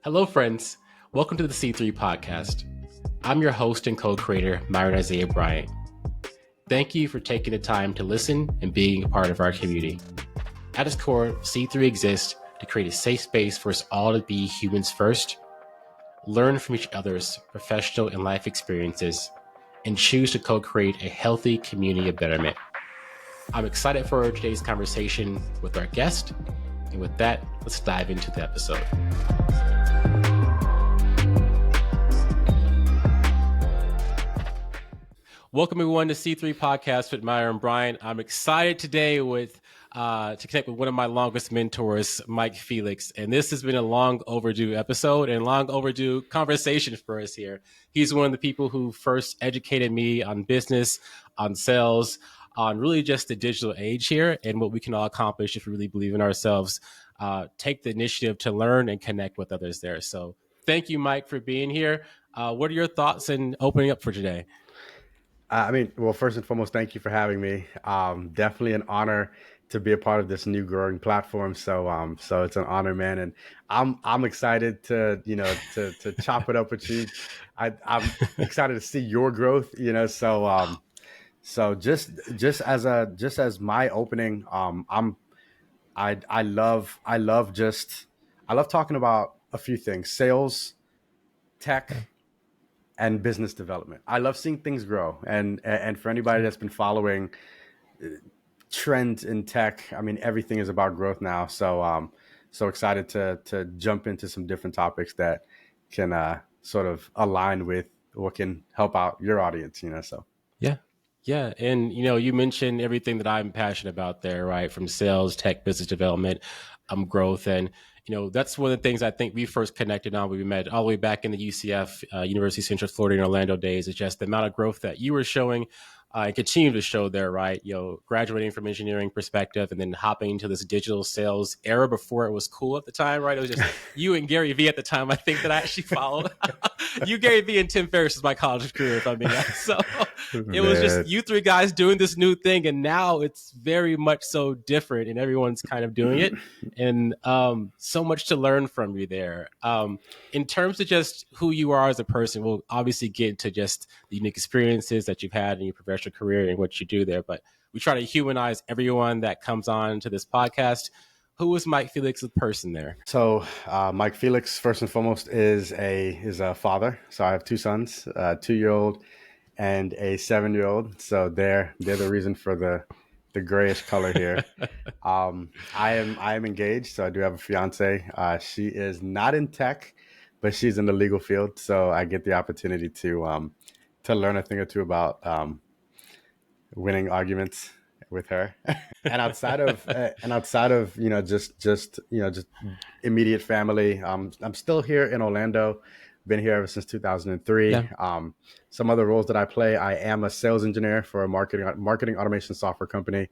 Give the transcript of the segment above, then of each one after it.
Hello, friends. Welcome to the C3 podcast. I'm your host and co-creator, Myron Isaiah Bryant. Thank you for taking the time to listen and being a part of our community. At its core, C3 exists to create a safe space for us all to be humans first, learn from each other's professional and life experiences, and choose to co-create a healthy community of betterment. I'm excited for today's conversation with our guest. And with that, let's dive into the episode. Welcome everyone to C3 Podcast with Myron Bryant. I'm excited today to connect with one of my longest mentors, Mike Felix. And this has been a long overdue episode and long overdue conversation for us here. He's one of the people who first educated me on business, on sales, on really just the digital age here and what we can all accomplish if we really believe in ourselves. Take the initiative to learn and connect with others there. So thank you, Mike, for being here. What are your thoughts and opening up for today? Well, first and foremost, thank you for having me. Definitely an honor to be a part of this new growing platform. So it's an honor, man, and I'm excited to to chop it up with you. I'm excited to see your growth. So just as my opening, I love talking about a few things: sales, tech, and business development. I love seeing things grow. And for anybody that's been following trends in tech, I mean, everything is about growth now. So excited to jump into some different topics that can sort of align with what can help out your audience, so. Yeah. And, you mentioned everything that I'm passionate about there, right? From sales, tech, business development, growth. And, that's one of the things I think we first connected on when we met all the way back in the UCF, University of Central Florida in Orlando days. It's just the amount of growth that you were showing and continue to show there, right? Graduating from engineering perspective and then hopping into this digital sales era before it was cool at the time, right? It was just you and Gary Vee at the time, I think, that I actually followed. You, Gary Vee, and Tim Ferriss is my college career, if I'm being honest. So it was just you three guys doing this new thing. And now it's very much so different and everyone's kind of doing it. And so much to learn from you there. In terms of just who you are as a person, we'll obviously get into just the unique experiences that you've had in your professional career and what you do there. But we try to humanize everyone that comes on to this podcast. Who is Mike Felix as a person there? So Mike Felix, first and foremost, is a father. So I have two sons, a 2-year-old and a 7-year-old. So they're the reason for the grayish color here. I am engaged, so I do have a fiance. She is not in tech, but she's in the legal field. So I get the opportunity to learn a thing or two about winning arguments with her. And outside of just immediate family, I'm still here in Orlando. Been here ever since 2003. Yeah. Some other roles that I play: I am a sales engineer for a marketing automation software company,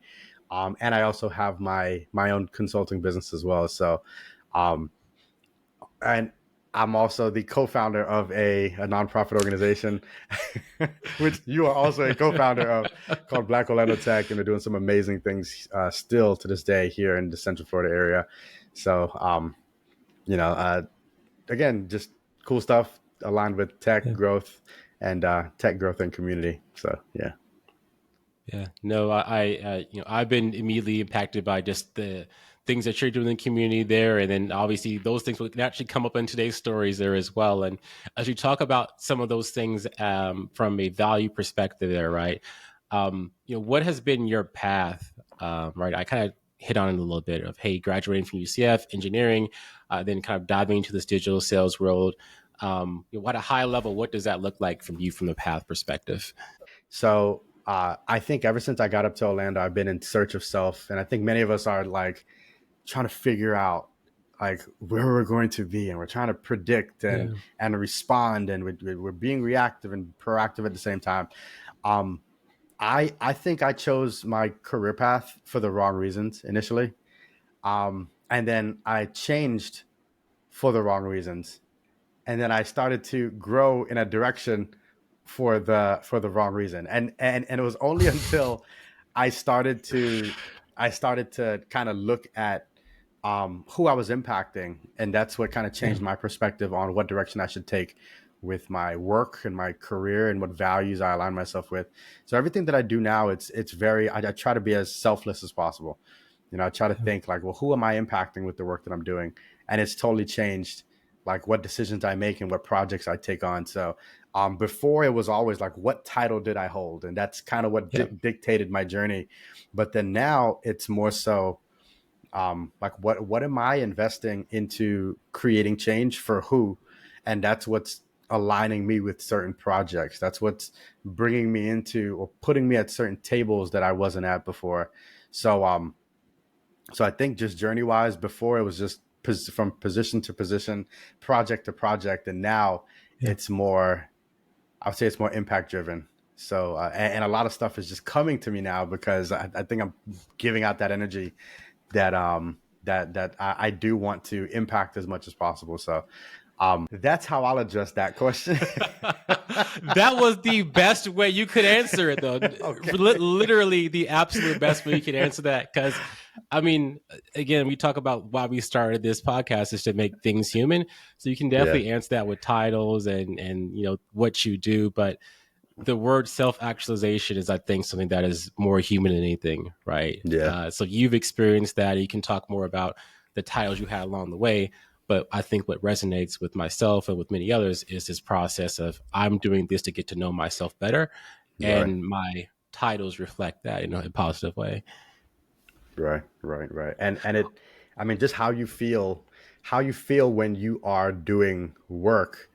and I also have my own consulting business as well. So, and I'm also the co-founder of a nonprofit organization, which you are also a co-founder of, called Black Orlando Tech, and they're doing some amazing things still to this day here in the Central Florida area. So, again, just cool stuff aligned with tech growth and community. So, yeah. Yeah, no, I've been immediately impacted by just the things that you're doing in the community there. And then obviously those things will actually come up in today's stories there as well. And as you talk about some of those things from a value perspective there, right? What has been your path, right? I kind of hit on it a little bit of, hey, graduating from UCF, engineering, then kind of diving into this digital sales world. At a high level, what does that look like from the path perspective? So I think ever since I got up to Orlando, I've been in search of self. And I think many of us are like trying to figure out like where we're going to be. And we're trying to predict and respond. And we're being reactive and proactive at the same time. I think I chose my career path for the wrong reasons initially. And then I changed for the wrong reasons. And then I started to grow in a direction for the wrong reason. And it was only until I started to kind of look at who I was impacting, and that's what kind of Yeah. changed my perspective on what direction I should take with my work and my career and what values I align myself with. So everything that I do now, it's very I try to be as selfless as possible. You know, I try to think like, well, who am I impacting with the work that I'm doing? And it's totally changed like what decisions I make and what projects I take on. So before it was always like, what title did I hold? And that's kind of what Yeah. dictated my journey. But then now it's more so like what am I investing into creating change for who? And that's what's aligning me with certain projects. That's what's bringing me into or putting me at certain tables that I wasn't at before. So so I think just journey wise, before it was just from position to position, project to project, and now Yeah. it's more, I would say it's more impact driven. So and a lot of stuff is just coming to me now because I think I'm giving out that energy that I do want to impact as much as possible. So that's how I'll address that question. That was the best way you could answer it, though. Okay. Literally the absolute best way you could answer that. Because, I mean, again, we talk about why we started this podcast is to make things human. So you can Yeah. definitely answer that with titles and what you do. But the word self-actualization is, I think, something that is more human than anything, right? Yeah. So you've experienced that. You can talk more about the titles you had along the way. But I think what resonates with myself and with many others is this process of I'm doing this to get to know myself better, Right. and my titles reflect that in a positive way. Right. Right. Right. And it, I mean, just how you feel when you are doing work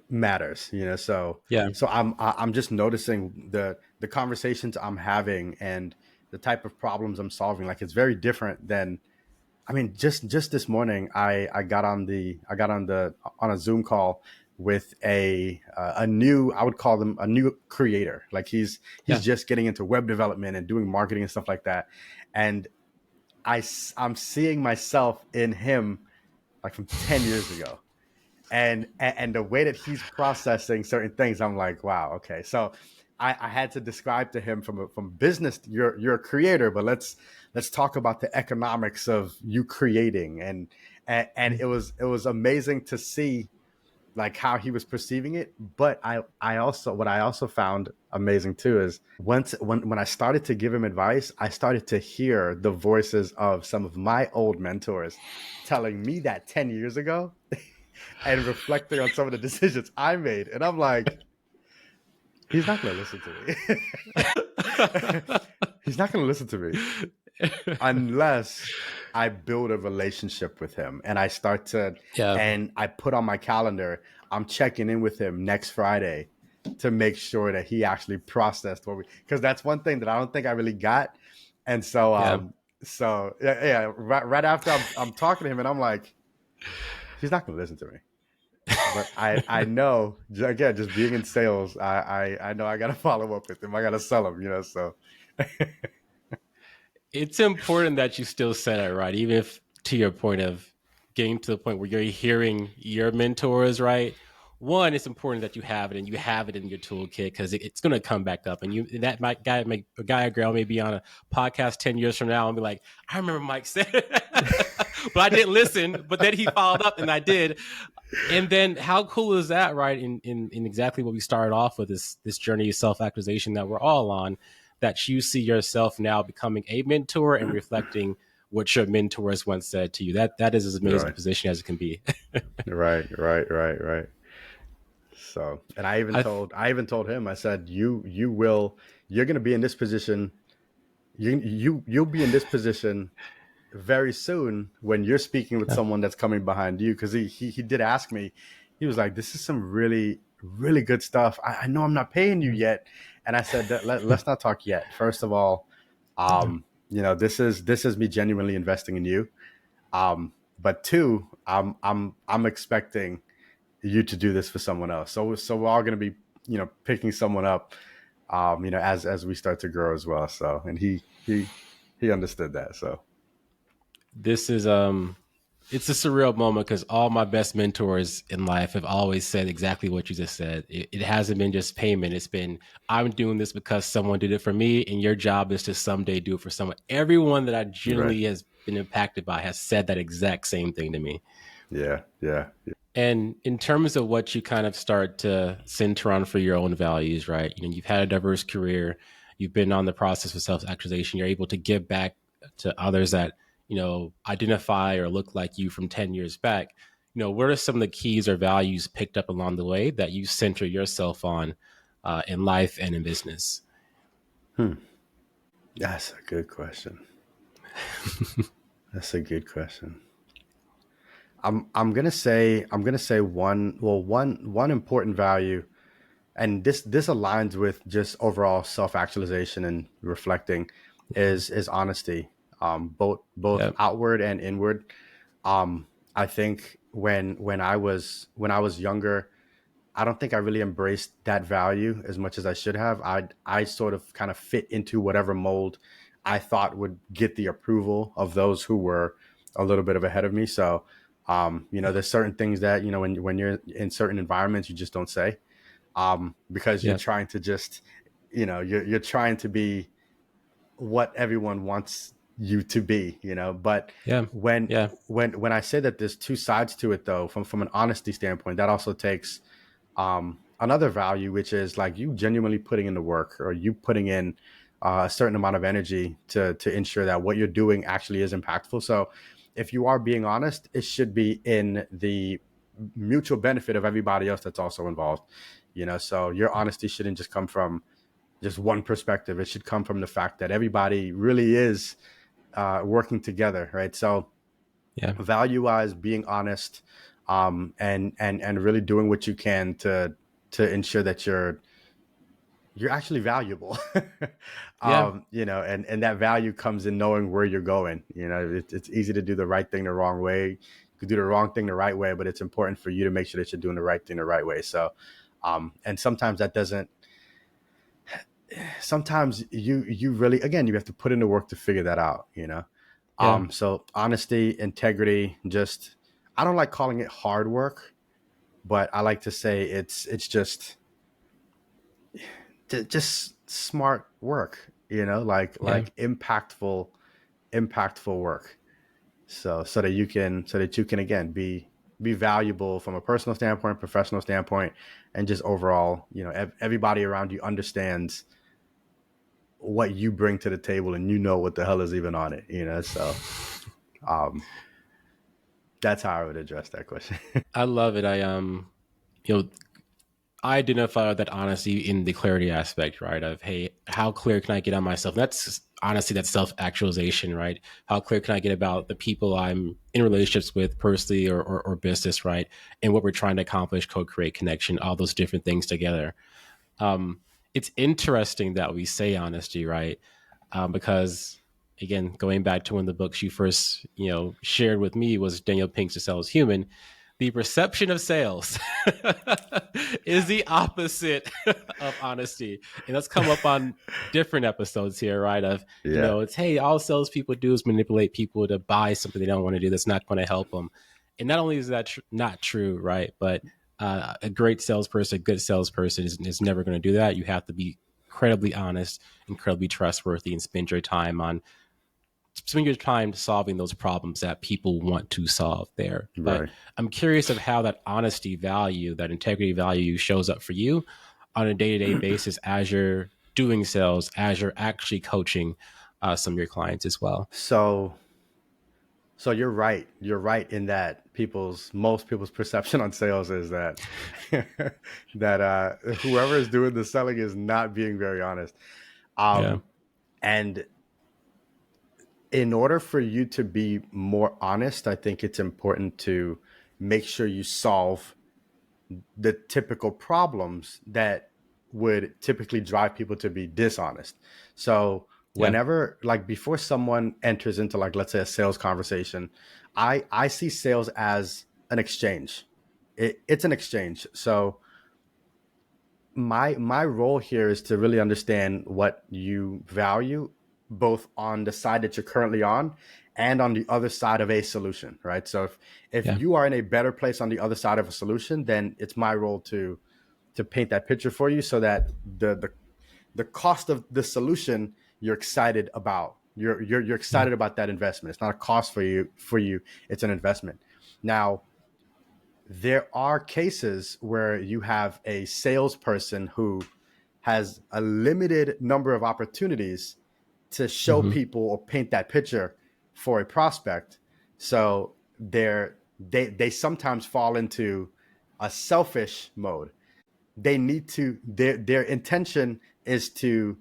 matters, you know. So Yeah, I'm just noticing the conversations I'm having and the type of problems I'm solving. Like it's very different than, I mean, just this morning, I got on a Zoom call with a new, I would call them a new creator. Like he's yeah, just getting into web development and doing marketing and stuff like that. And I'm seeing myself in him like from 10 years ago. And the way that he's processing certain things, I'm like, wow, okay. So I had to describe to him from business, you're a creator, but let's talk about the economics of you creating, and it was amazing to see like how he was perceiving it. But I also, what I also found amazing too is when I started to give him advice, I started to hear the voices of some of my old mentors telling me that 10 years ago and reflecting on some of the decisions I made. And I'm like, he's not going to listen to me. He's not going to listen to me unless I build a relationship with him and I start to, yeah, and I put on my calendar, I'm checking in with him next Friday to make sure that he actually processed what we, because that's one thing that I don't think I really got. And so, yeah. yeah, right after I'm talking to him and I'm like, he's not going to listen to me. But I know, again, just being in sales, I know I got to follow up with him. I got to sell him, you know. So It's important that you still set it right, even if to your point of getting to the point where you're hearing your mentors, right? One, it's important that you have it and you have it in your toolkit because it's going to come back up. And that might guy, make a guy or girl may be on a podcast 10 years from now and be like, I remember Mike said, but I didn't listen. But then he followed up and I did. And then how cool is that, right? In exactly what we started off with, this journey of self-actualization that we're all on, that you see yourself now becoming a mentor and reflecting what your mentors once said to you. That is as amazing a right, position as it can be. right. So, and I I even told him, I said, you're going to be in this position. You'll be in this position very soon when you're speaking with yeah, someone that's coming behind you. Cause he did ask me, he was like, this is some really, really good stuff. I know I'm not paying you yet. And I said that let's not talk yet. First of all, yeah. this is me genuinely investing in you. But two, I'm expecting you to do this for someone else. So we're all going to be, picking someone up, as we start to grow as well. So, and he understood that. So This is It's a surreal moment because all my best mentors in life have always said exactly what you just said. It hasn't been just payment. It's been, I'm doing this because someone did it for me, and your job is to someday do it for someone. Everyone that I Right. generally has been impacted by has said that exact same thing to me. Yeah. Yeah. And in terms of what you kind of start to center on for your own values, right? You know, you've had a diverse career, you've been on the process of self-actualization, you're able to give back to others that, you know, identify or look like you from 10 years back. You know, what are some of the keys or values picked up along the way that you center yourself on in life and in business? Hmm. That's a good question. That's a good question. I'm gonna say one important value, and this aligns with just overall self actualization and reflecting, is honesty, both Yeah. outward and inward. Um, I think when I was younger, I don't think I really embraced that value as much as I should have. I sort of kind of fit into whatever mold I thought would get the approval of those who were a little bit of ahead of me. So, there's certain things that when you're in certain environments, you just don't say, because you're Yeah. trying to just, you're trying to be what everyone wants you to be, But Yeah. when Yeah. when I say that there's two sides to it, though, from an honesty standpoint, that also takes another value, which is like you genuinely putting in the work, or you putting in a certain amount of energy to ensure that what you're doing actually is impactful. So if you are being honest, it should be in the mutual benefit of everybody else that's also involved. So your honesty shouldn't just come from just one perspective. It should come from the fact that everybody really is working together, right? So Yeah. value wise, being honest, and really doing what you can to ensure that you're actually valuable. Yeah. And that value comes in knowing where you're going. It's easy to do the right thing the wrong way. You could do the wrong thing the right way, but it's important for you to make sure that you're doing the right thing the right way. So, and sometimes that doesn't. Sometimes you really, again, you have to put in the work to figure that out. Yeah. So honesty, integrity, just, I don't like calling it hard work, but I like to say it's just smart work, Yeah. like impactful work. So that you can again be valuable from a personal standpoint, professional standpoint, and just overall, everybody around you understands what you bring to the table, and what the hell is even on it. So um that's how I would address that question. I love it. You know, I identify that honesty in the clarity aspect, right? Of, hey, how clear can I get on myself? That's honestly, that's self actualization, right? How clear can I get about the people I'm in relationships with, personally or business, right? And what we're trying to accomplish, co create connection, all those different things together. Um, it's interesting that we say honesty, right? Because again, going back to one of the books you first, shared with me was Daniel Pink's "To Sell Is Human." The perception of sales is the opposite of honesty, and that's come up on different episodes here, right? Of, Yeah. it's, hey, all salespeople do is manipulate people to buy something they don't want to do that's not going to help them, and not only is that not true, right? But a great salesperson, a good salesperson is never going to do that. You have to be incredibly honest, incredibly trustworthy, and spend your time solving those problems that people want to solve there. But Right. I'm curious of how that honesty value, that integrity value shows up for you on a day-to-day basis as you're doing sales, as you're actually coaching some of your clients as well. So you're right. You're right in that most people's perception on sales is that that whoever is doing the selling is not being very honest. Yeah. Um, and in order for you to be more honest, I think it's important to make sure you solve the typical problems that would typically drive people to be dishonest. So Yeah. whenever, like, before someone enters into, like, let's say, a sales conversation, I see sales as an exchange. It's an exchange. So my role here is to really understand what you value, both on the side that you're currently on and on the other side of a solution, right? So if Yeah. you are in a better place on the other side of a solution, then it's my role to paint that picture for you so that the cost of the solution you're excited about. You're Yeah. excited about that investment. It's not a cost for you. It's an investment. Now, there are cases where you have a salesperson who has a limited number of opportunities to show Mm-hmm. people or paint that picture for a prospect. So they sometimes fall into a selfish mode. They need to their intention is to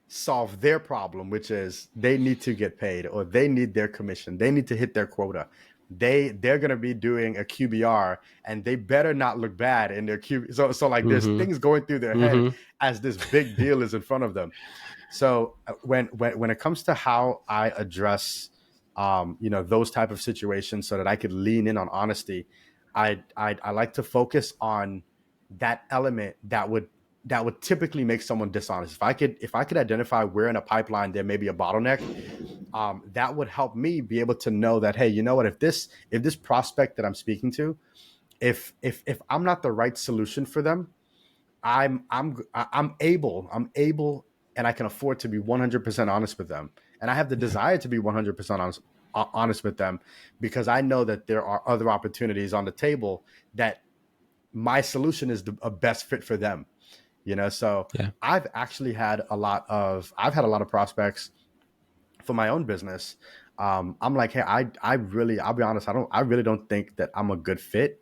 solve their problem, which is they need to get paid or they need their commission. They need to hit their quota. They're gonna be doing a QBR and they better not look bad in their QB. So like there's Mm-hmm. things going through their head Mm-hmm. as this big deal is in front of them. So when it comes to how I address those type of situations so that I could lean in on honesty, I like to focus on that element that would typically make someone dishonest. If I could identify where in a pipeline there may be a bottleneck, that would help me be able to know that, hey, you know what, if this prospect that I'm speaking to, if I'm not the right solution for them, I'm able and I can afford to be 100% honest with them, and I have the Yeah. desire to be 100% honest with them, because I know that there are other opportunities on the table that my solution is a best fit for them. So Yeah. I've had a lot of prospects for my own business. I'm like, hey, I'll be honest, I really don't think that I'm a good fit.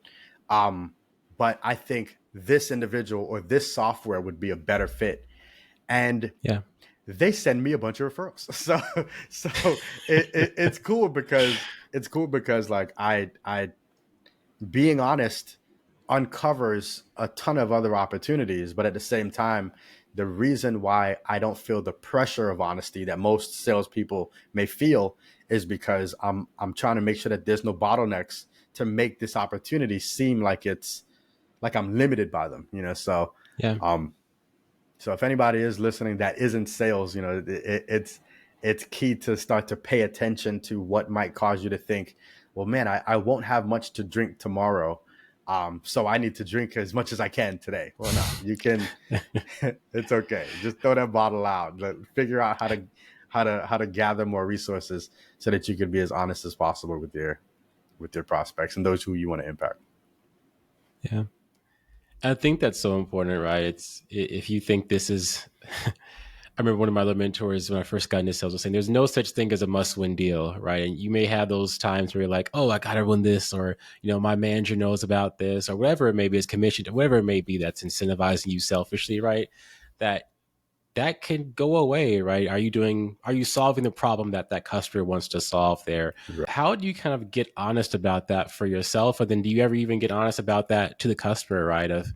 Um, but I think this individual or this software would be a better fit. And Yeah. they send me a bunch of referrals. So it's cool because like I being honest uncovers a ton of other opportunities. But at the same time, the reason why I don't feel the pressure of honesty that most salespeople may feel is because I'm trying to make sure that there's no bottlenecks to make this opportunity seem like it's like I'm limited by them. Yeah. Um, so if anybody is listening that isn't sales, it's key to start to pay attention to what might cause you to think, well, man, I won't have much to drink tomorrow. So I need to drink as much as I can today. Well, no, you can. It's okay. Just throw that bottle out. Figure out how to gather more resources so that you can be as honest as possible with your prospects and those who you want to impact. Yeah. I think that's so important, right? If you think this is, I remember one of my other mentors when I first got into sales was saying, "There's no such thing as a must-win deal," right? And you may have those times where you're like, "Oh, I gotta win this," or my manager knows about this, or whatever it may be, is commissioned, whatever it may be, that's incentivizing you selfishly, right? That that can go away, right? Are you solving the problem that that customer wants to solve there? Right. How do you kind of get honest about that for yourself? And then do you ever even get honest about that to the customer, right? Of,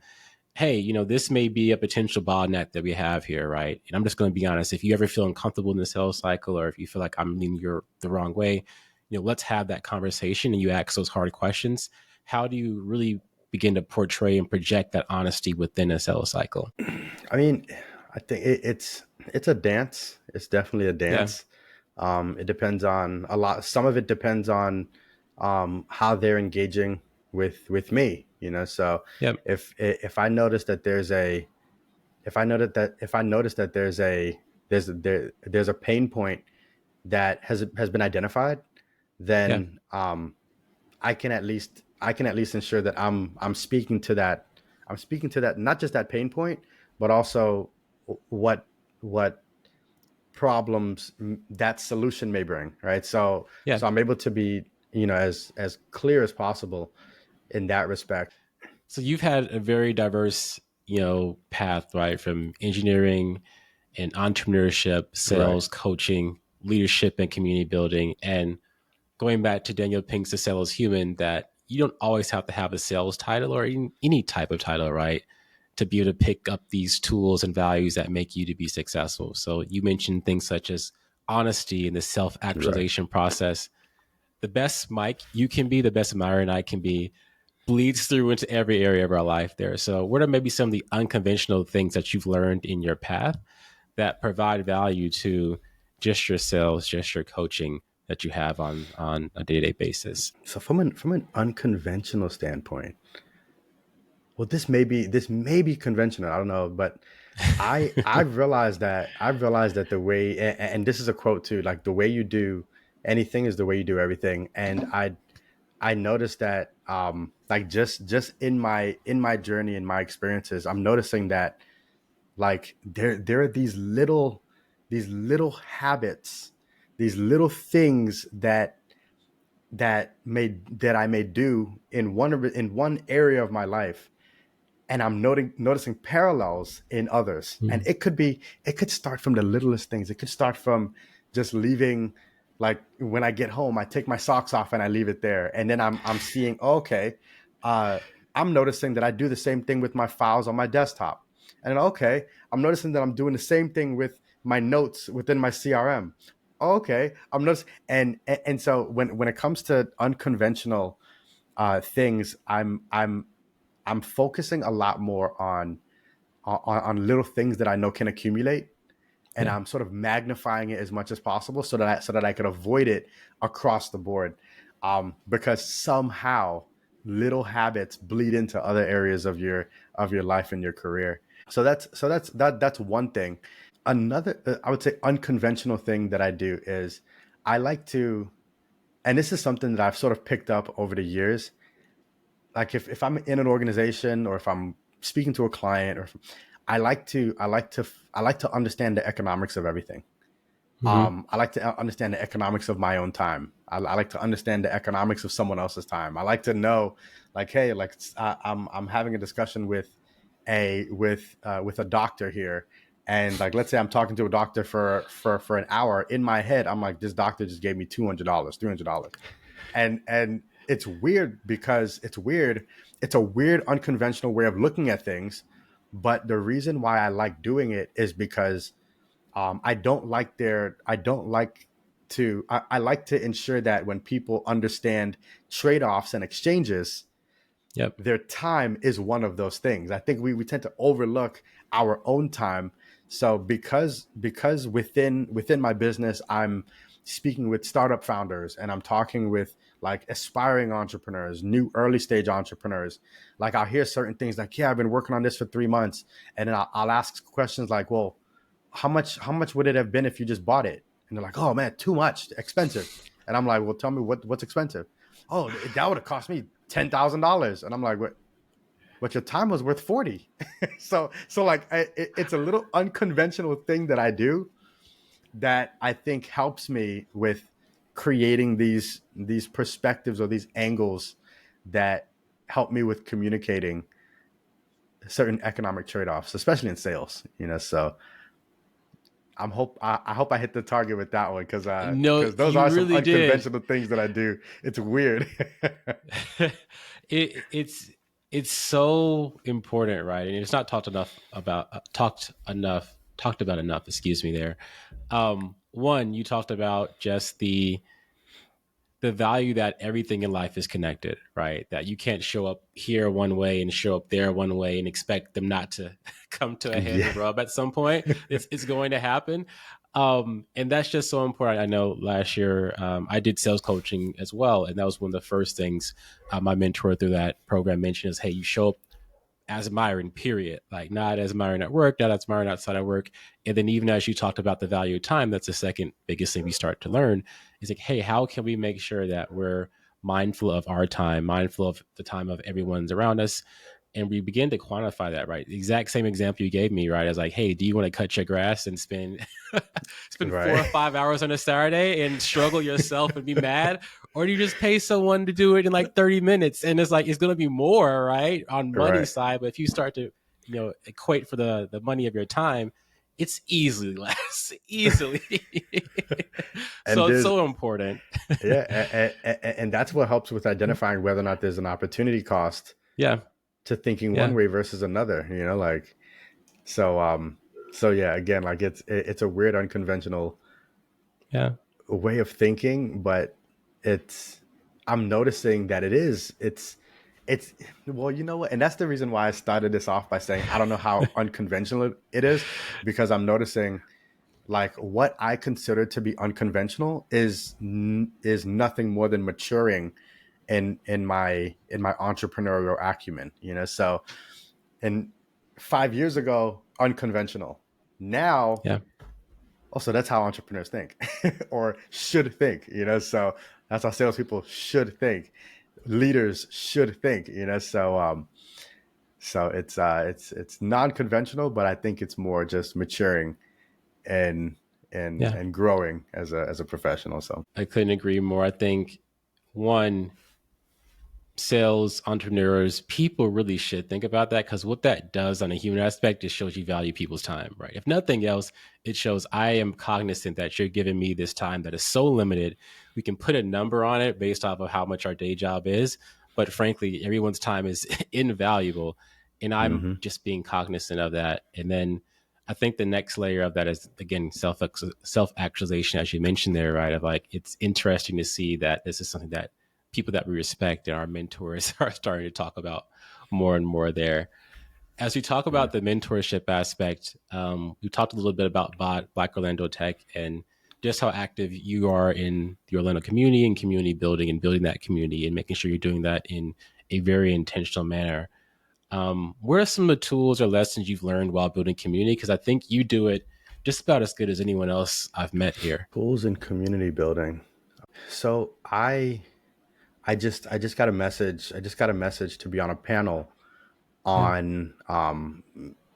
hey, this may be a potential bottleneck that we have here, right? And I'm just going to be honest. If you ever feel uncomfortable in the sales cycle, or if you feel like I'm leading you the wrong way, let's have that conversation and you ask those hard questions. How do you really begin to portray and project that honesty within a sales cycle? I mean, I think it's a dance. It's definitely a Yeah. dance. It depends on a lot. Some of it depends on how they're engaging with me. So Yep. if I notice that there's a if I notice that there's a pain point that has been identified, Yeah. then I can at least ensure that I'm speaking to that. I'm speaking to that, not just that pain point, but also what problems that solution may bring, right? So Yeah. so I'm able to be as clear as possible in that respect. So you've had a very diverse, path, right? From engineering and entrepreneurship, Right. sales, coaching, leadership, and community building. And going back to Daniel Pink's The Sale is Human, that you don't always have to have a sales title or any type of title, right? To be able to pick up these tools and values that make you to be successful. So you mentioned things such as honesty and the Right. self-actualization process. The best Mike you can be, the best Myron I can be, bleeds through into every area of our life there. So what are maybe some of the unconventional things that you've learned in your path that provide value to just your sales, just your coaching, that you have on a day-to-day basis. So from an unconventional standpoint, well, this may be conventional. I don't know, but I've realized that the way, and this is a quote too, like the way you do anything is the way you do everything. And I noticed that like just in my journey, in my experiences, I'm noticing that like there are these little habits, these little things that I may do in one area of my life, and I'm noticing parallels in others. And Mm. it could start from the littlest things. It could start from just leaving, like when I get home, I take my socks off and I leave it there, and then I'm seeing, okay, uh, I'm noticing that I do the same thing with my files on my desktop, and then, okay, I'm noticing that I'm doing the same thing with my notes within my CRM. Okay, I'm noticing, and so when it comes to unconventional things, I'm focusing a lot more on little things that I know can accumulate, and Yeah. I'm sort of magnifying it as much as possible so that I could avoid it across the board, because somehow little habits bleed into other areas of your life and your career. So that's one thing. Another, I would say, unconventional thing that I do is I like to, and this is something that I've sort of picked up over the years. Like if I'm in an organization, or if I'm speaking to a client, or I like to understand the economics of everything. Hmm. I like to understand the economics of my own time. I like to understand the economics of someone else's time. I like to know, like, hey, like I'm having a discussion with a doctor here, and like, let's say I'm talking to a doctor for an hour. In my head, I'm like, this doctor just gave me $200, $300, and it's weird because it's weird. It's a weird, unconventional way of looking at things. But the reason why I like doing it is because I don't like I like to ensure that when people understand trade-offs and exchanges, Yep. their time is one of those things. I think we tend to overlook our own time. So because within my business, I'm speaking with startup founders, and I'm talking with like aspiring entrepreneurs, new early stage entrepreneurs. Like, I'll hear certain things like, yeah, I've been working on this for 3 months. And then I'll ask questions like, well, how much would it have been if you just bought it? And they're like, oh man, too much, expensive. And I'm like, well, tell me what's expensive. Oh, that would have cost me $10,000. And I'm like, what? But your time was worth 40. So like, it's a little unconventional thing that I do that I think helps me with creating these perspectives or these angles that help me with communicating certain economic trade-offs, especially in sales. So I hope I hit the target with that one, No, because those you are some really did. unconventional things that I do. It's weird. It's so important, right? And it's not talked about enough. Excuse me, there. One, you talked about just the value that everything in life is connected, right? That you can't show up here one way and show up there one way and expect them not to come to a hand Yeah. and rub at some point. It's going to happen. And that's just so important. I know last year I did sales coaching as well. And that was one of the first things my mentor through that program mentioned is, hey, you show up as Myron, period. Like, not as Myron at work, not as Myron outside of work. And then even as you talked about the value of time, that's the second biggest thing we start to learn is like, hey, how can we make sure that we're mindful of our time, mindful of the time of everyone's around us? And we begin to quantify that, right? The exact same example you gave me, right? I was like, hey, do you want to cut your grass and spend spend four Right. or 5 hours on a Saturday and struggle yourself and be mad? Or do you just pay someone to do it in like 30 minutes? And it's like, it's going to be more, right? On money Right. side. But if you start to, equate for the money of your time, it's easily less, easily. And So it's there's so important. Yeah, and that's what helps with identifying whether or not there's an opportunity cost Yeah. to thinking one Yeah. way versus another. Like, so yeah, again, like, it's a weird, unconventional Yeah. way of thinking, but it's I'm noticing that it's well, you know what? And that's the reason why I started this off by saying I don't know how unconventional it is, because I'm noticing, like what I consider to be unconventional is nothing more than maturing in my entrepreneurial acumen, so, and 5 years ago, unconventional. Now, Yeah. also, that's how entrepreneurs think or should think, so that's how salespeople should think, leaders should think, so it's non-conventional, but I think it's more just maturing and and Yeah. and growing as a professional. So I couldn't agree more. I think one, sales entrepreneurs, people really should think about that, because what that does on a human aspect is shows you value people's time, right? If nothing else, it shows I am cognizant that you're giving me this time that is so limited. We can put a number on it based off of how much our day job is, but frankly, everyone's time is invaluable, and I'm hmm just being cognizant of that. And then I think the next layer of that is, again, self actualization, as you mentioned there, right? Of like, it's interesting to see that this is something that people that we respect and our mentors are starting to talk about more and more there. As we talk right. about the mentorship aspect, we talked a little bit about Black Orlando Tech and just how active you are in the Orlando community and community building and building that community and making sure you're doing that in a very intentional manner. What are some of the tools or lessons you've learned while building community? Because I think you do it just about as good as anyone else I've met here. Tools in community building. So I just got a message. I just got a message to be on a panel Yeah, on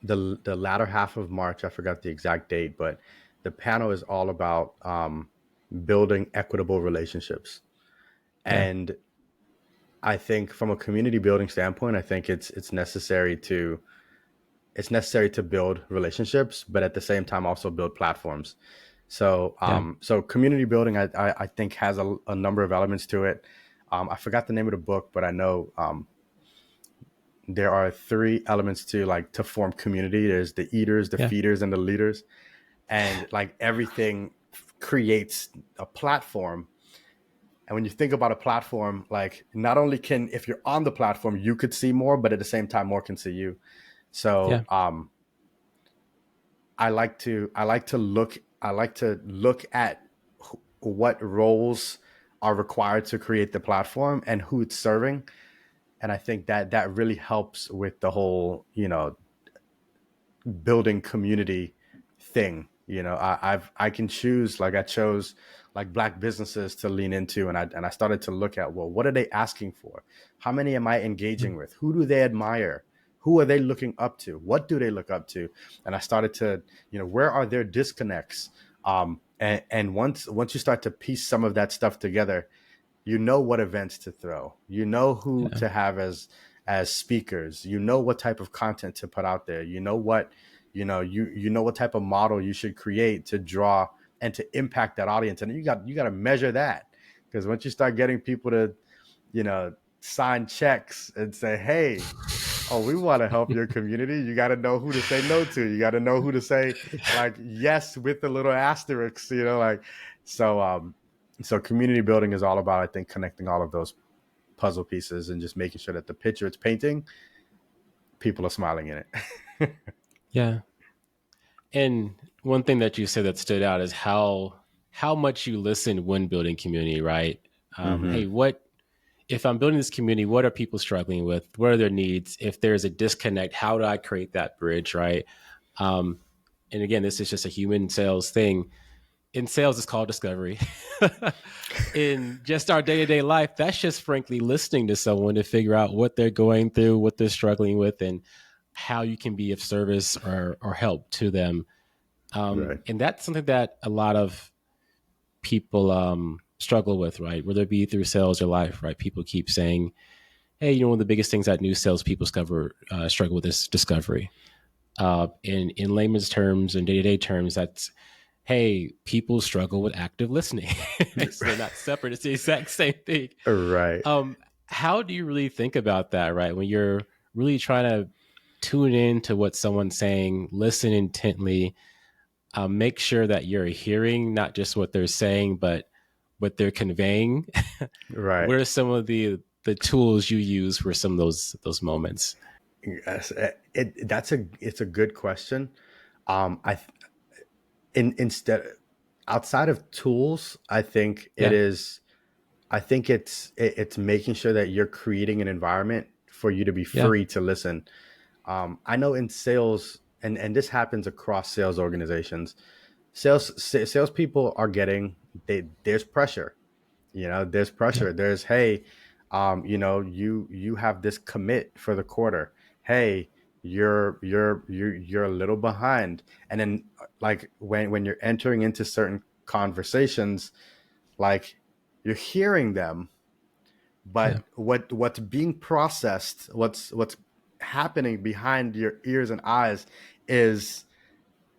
the latter half of March. I forgot the exact date, but the panel is all about building equitable relationships. yeah, And I think from a community building standpoint, I think it's necessary to build relationships, but at the same time also build platforms. So yeah, so community building, I think has a number of elements to it. I forgot the name of the book, but I know there are three elements to form community. There's the eaters, the yeah, feeders, and the leaders, and like everything creates a platform. And when you think about a platform, like not only can, if you're on the platform, you could see more, but at the same time, more can see you. yeah, So I like to look at what roles are required to create the platform and who it's serving, and I think that really helps with the whole building community thing. I can choose, like I chose like Black businesses to lean into, and I started to look at, well, what are they asking for? How many am I engaging with? Who do they admire? Who are they looking up to? What do they look up to? And I started to, where are their disconnects? And once you start to piece some of that stuff together, you know what events to throw, you know who yeah, to have as speakers, you know what type of content to put out there, you know what type of model you should create to draw and to impact that audience. And you got to measure that, because once you start getting people to sign checks and say, hey, oh, we want to help your community, you got to know who to say no to, you got to know who to say like yes with the little asterisks, like. So community building is all about, I think, connecting all of those puzzle pieces and just making sure that the picture it's painting, people are smiling in it. yeah. And one thing that you said that stood out is how much you listen when building community, right? hmm Hey, what if I'm building this community? What are people struggling with? What are their needs? If there's a disconnect, how do I create that bridge, right? Um, and again, this is just a human sales thing. In sales, it's called discovery. In just our day to day life, that's just frankly listening to someone to figure out what they're going through, what they're struggling with, and how you can be of service or help to them. Right. And that's something that a lot of people struggle with, right? Whether it be through sales or life, right? People keep saying, hey, one of the biggest things that new salespeople struggle with is discovery. In layman's terms and day to day terms, that's, hey, people struggle with active listening. So they're not separate. It's the exact same thing. Right. Um, how do you really think about that, right? When you're really trying to tune in to what someone's saying, listen intently, make sure that you're hearing not just what they're saying, but what they're conveying. Right. What are some of the tools you use for some of those moments? Yes. It's a good question. I instead, outside of tools, I think Yeah. it's making sure that you're creating an environment for you to be Yeah. free to listen. I know in sales, and this happens across sales organizations, salespeople are getting, there's pressure. There's Yeah. pressure. There's, hey, you have this commit for the quarter. Hey, you're a little behind. And then like when you're entering into certain conversations, like you're hearing them, Yeah. but what's being processed, what's happening behind your ears and eyes is,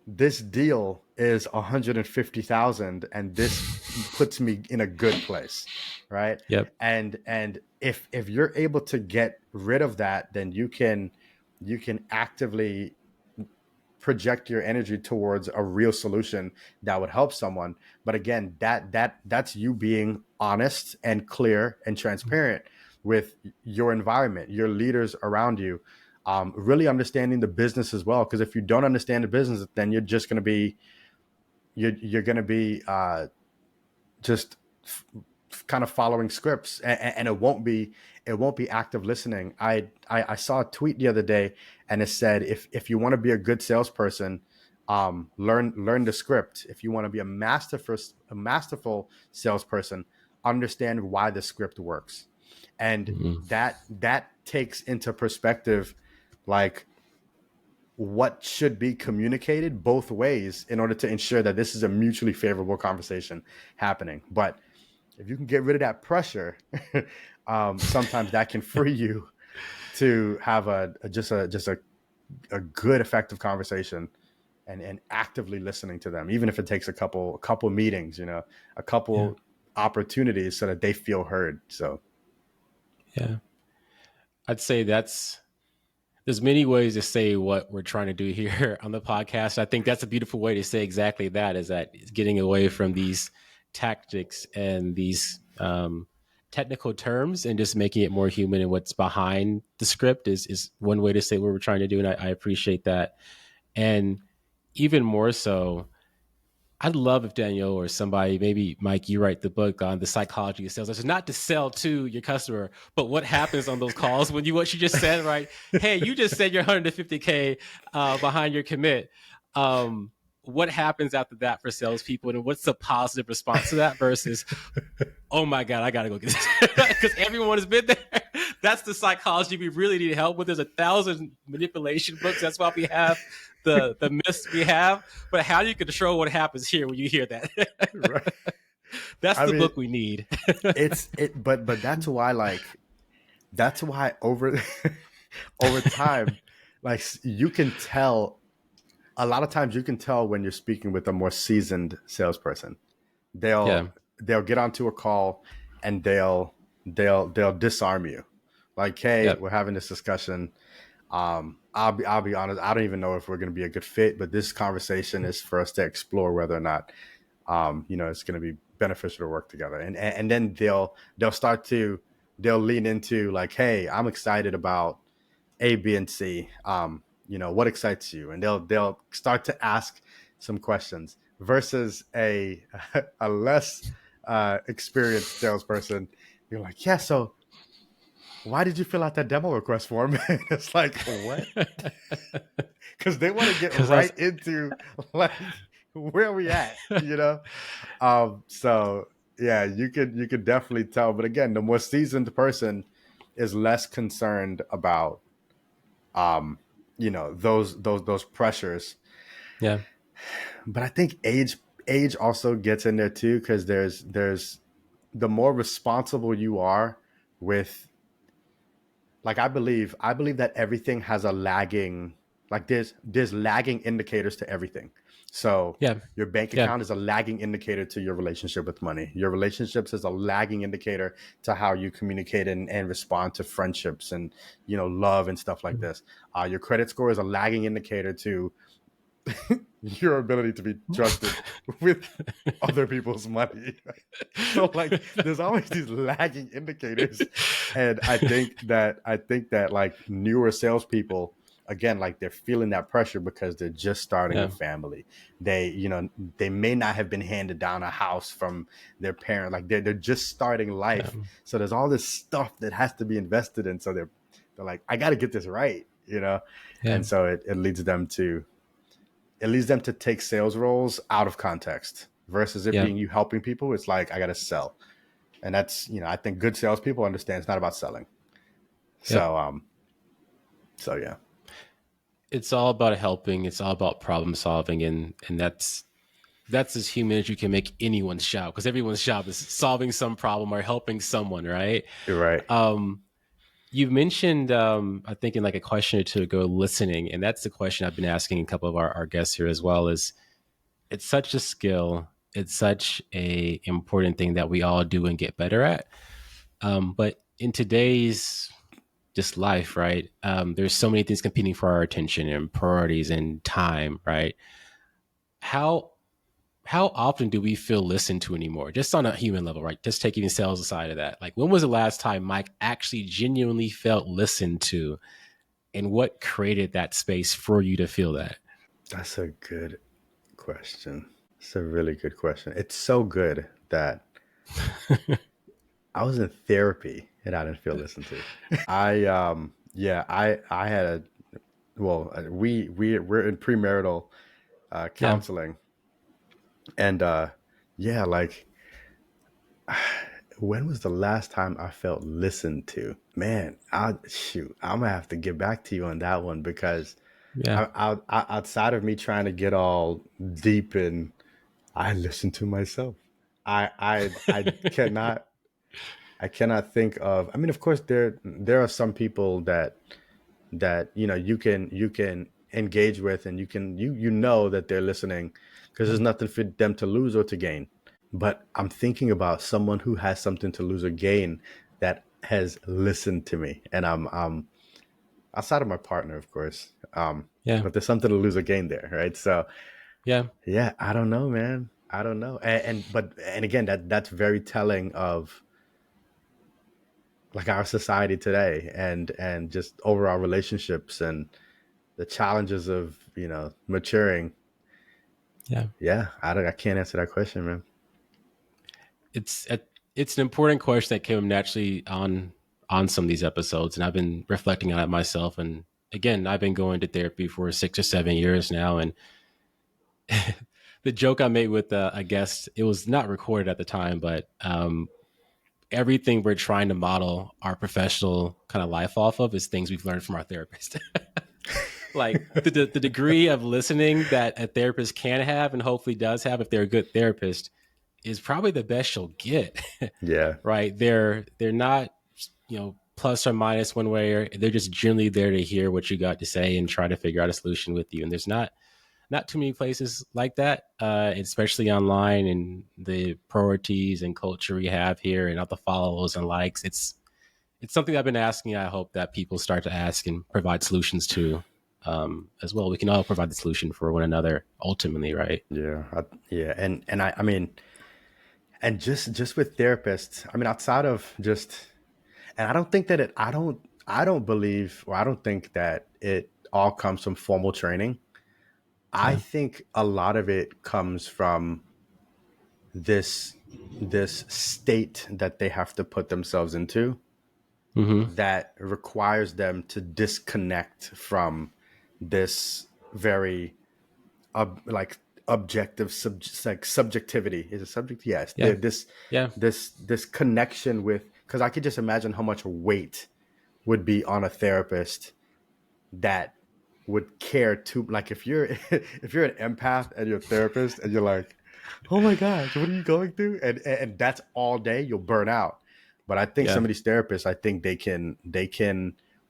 this deal is 150,000 and this puts me in a good place, right? Yep. And if you're able to get rid of that, then you can actively project your energy towards a real solution that would help someone. But again, that's you being honest and clear and transparent with your environment, your leaders around you, really understanding the business as well. Because if you don't understand the business, then you're just going to be, you're going to be just kind of following scripts, and it won't be active listening. I saw a tweet the other day, and it said, if you want to be a good salesperson, learn the script. If you want to be a masterful salesperson, understand why the script works. And Mhm. that takes into perspective, like, what should be communicated both ways in order to ensure that this is a mutually favorable conversation happening. But if you can get rid of that pressure, sometimes that can free you to have a good, effective conversation, and actively listening to them, even if it takes a couple meetings, a Yeah. couple opportunities, so that they feel heard. So Yeah. I'd say there's many ways to say what we're trying to do here on the podcast. I think that's a beautiful way to say exactly that, is that getting away from these tactics and these technical terms and just making it more human, and what's behind the script is one way to say what we're trying to do. And I appreciate that. And even more so, I'd love if Daniel or somebody, maybe Mike, you write the book on the psychology of sales. It's not to sell to your customer, but what happens on those calls when what you just said, right? Hey, you just said you're 150K behind your commit. What happens after that for salespeople, and what's the positive response to that versus, oh my God, I gotta go get this, because everyone has been there. That's the psychology we really need help with. There's 1,000 manipulation books. That's why we have the myths we have. But how do you control what happens here when you hear that? right. That's I the mean, book we need. but that's why over over time, like, you can tell, a lot of times you can tell when you're speaking with a more seasoned salesperson. Yeah. They'll get onto a call, and they'll disarm you, like, hey, Yep. we're having this discussion. I'll be honest, I don't even know if we're going to be a good fit, but this conversation is for us to explore whether or not it's going to be beneficial to work together. And then they'll lean into, like, hey, I'm excited about A, B, and C. What excites you? And they'll start to ask some questions, versus a less experienced salesperson. You're like, yeah, so why did you fill out that demo request form? It's like, what? Because they want to get Because that's right into, like, where are we at, so yeah, you could definitely tell. But again, the more seasoned person is less concerned about um those pressures. yeah. But I think age also gets in there too, because there's the more responsible you are with, like, I believe that everything has a lagging, like, there's lagging indicators to everything. So Yeah. your bank Yeah. account is a lagging indicator to your relationship with money. Your relationships is a lagging indicator to how you communicate and respond to friendships and love and stuff like this. Your credit score is a lagging indicator to your ability to be trusted with other people's money. So, like, there's always these lagging indicators. And I think that like newer salespeople again, like they're feeling that pressure because they're just starting a Yeah. family. They may not have been handed down a house from their parent. Like they're just starting Yeah. life. So there's all this stuff that has to be invested in. So they're like, I got to get this right, Yeah. and so it leads them to take sales roles out of context versus it Yeah. being you helping people. It's like, I got to sell. And that's, I think good salespeople understand it's not about selling. Yep. So yeah. It's all about helping. It's all about problem solving, and that's as human as you can make anyone's job, because everyone's job is solving some problem or helping someone, right? You're right. You mentioned, I think in like a question or two ago, listening, and that's the question I've been asking a couple of our guests here as well. Is it's such a skill, it's such a important thing that we all do and get better at. But in today's just life, right? There's so many things competing for our attention and priorities and time, right? How how often do we feel listened to anymore? Just on a human level, right? Just taking sales aside of that. Like, when was the last time Mike actually genuinely felt listened to, and what created that space for you to feel that? That's a good question. It's a really good question. It's so good that I was in therapy and I didn't feel listened to. I had a well, we're in premarital Yeah. counseling, and yeah, like when was the last time I felt listened to? Man, I'm gonna have to get back to you on that one because Yeah. outside of me trying to get all deep in, I listen to myself. I cannot think of. I mean, of course, there are some people that you can engage with, and you know that they're listening because Yeah. there's nothing for them to lose or to gain. But I'm thinking about someone who has something to lose or gain that has listened to me, and I'm outside of my partner, of course. Yeah. But there's something to lose or gain there, right? So Yeah. yeah, I don't know, man. I don't know. And again, that's very telling of like our society today, and just overall relationships and the challenges of maturing. Yeah. Yeah, I can't answer that question, man. It's a, it's an important question that came naturally on some of these episodes, and I've been reflecting on it myself. And again, I've been going to therapy for 6 or 7 years now, and the joke I made with a guest, it was not recorded at the time, but everything we're trying to model our professional kind of life off of is things we've learned from our therapist. Like the degree of listening that a therapist can have and hopefully does have if they're a good therapist is probably the best you'll get. Yeah, Right? They're not, plus or minus one way, or they're just generally there to hear what you got to say and try to figure out a solution with you. And there's not too many places like that, especially online, and the priorities and culture we have here and all the follows and likes. It's something I've been asking. I hope that people start to ask and provide solutions to, as well. We can all provide the solution for one another ultimately, right? yeah, yeah. And I mean, and just with therapists, I mean, outside of just, and I don't think that I don't believe, or I don't think that it all comes from formal training. I Yeah. think a lot of it comes from this this state that they have to put themselves into Mm-hmm. that requires them to disconnect from this very like objective like subjectivity. Is it subject? Yes, Yeah. Yeah. this connection with, because I could just imagine how much weight would be on a therapist that would care to, like, if you're if you're an empath and you're a therapist and you're like, oh my gosh, what are you going through, and that's all day, you'll burn out. But I think Yeah. some of these therapists, I think they can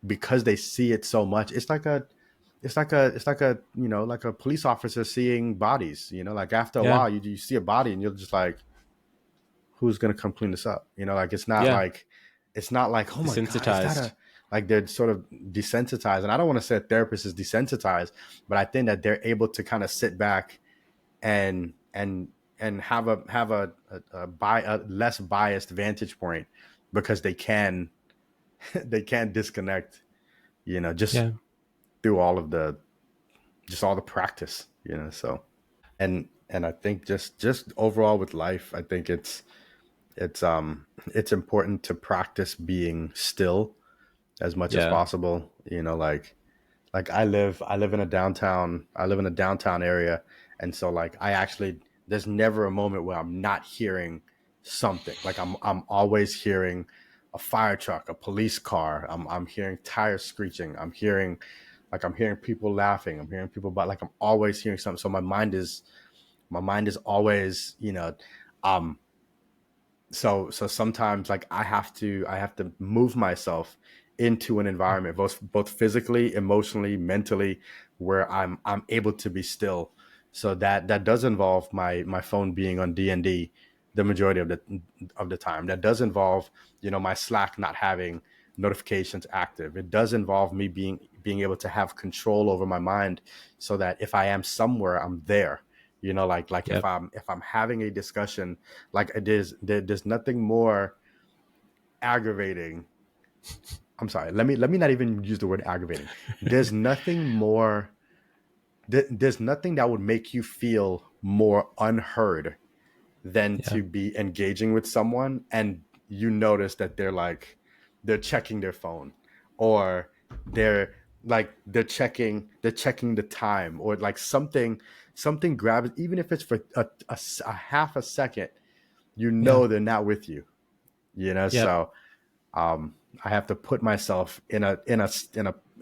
because they see it so much. It's like a like a police officer seeing bodies. Like after a Yeah. while, you see a body and you're just like, who's gonna come clean this up? Like Yeah. it's not like, oh my god, is that Desensitized. a, like, they're sort of desensitized. And I don't want to say a therapist is desensitized, but I think that they're able to kind of sit back and have a less biased vantage point because they can they can disconnect, just Yeah. through all of the just all the practice, so and I think just overall with life, I think it's important to practice being still as much as Yeah. possible. Like I live in a downtown area, and so like I actually there's never a moment where I'm not hearing something. Like I'm always hearing a fire truck, a police car. I'm hearing tires screeching. I'm hearing people laughing. I'm hearing people, but like I'm always hearing something. So my mind is always, um so sometimes like I have to move myself into an environment, both physically, emotionally, mentally, where I'm able to be still. So that does involve my phone being on D&D the majority of the time. That does involve, my Slack not having notifications active. It does involve me being able to have control over my mind, so that if I am somewhere, I'm there. Like if Yep. I'm having a discussion, like there's nothing more aggravating. I'm sorry. Let me not even use the word aggravating. There's nothing more. There's nothing that would make you feel more unheard than Yeah. to be engaging with someone and you notice that they're checking their phone, or they're they're checking the time, or like something grabs, even if it's for a half a second, Yeah. they're not with you. Yep. So I have to put myself in an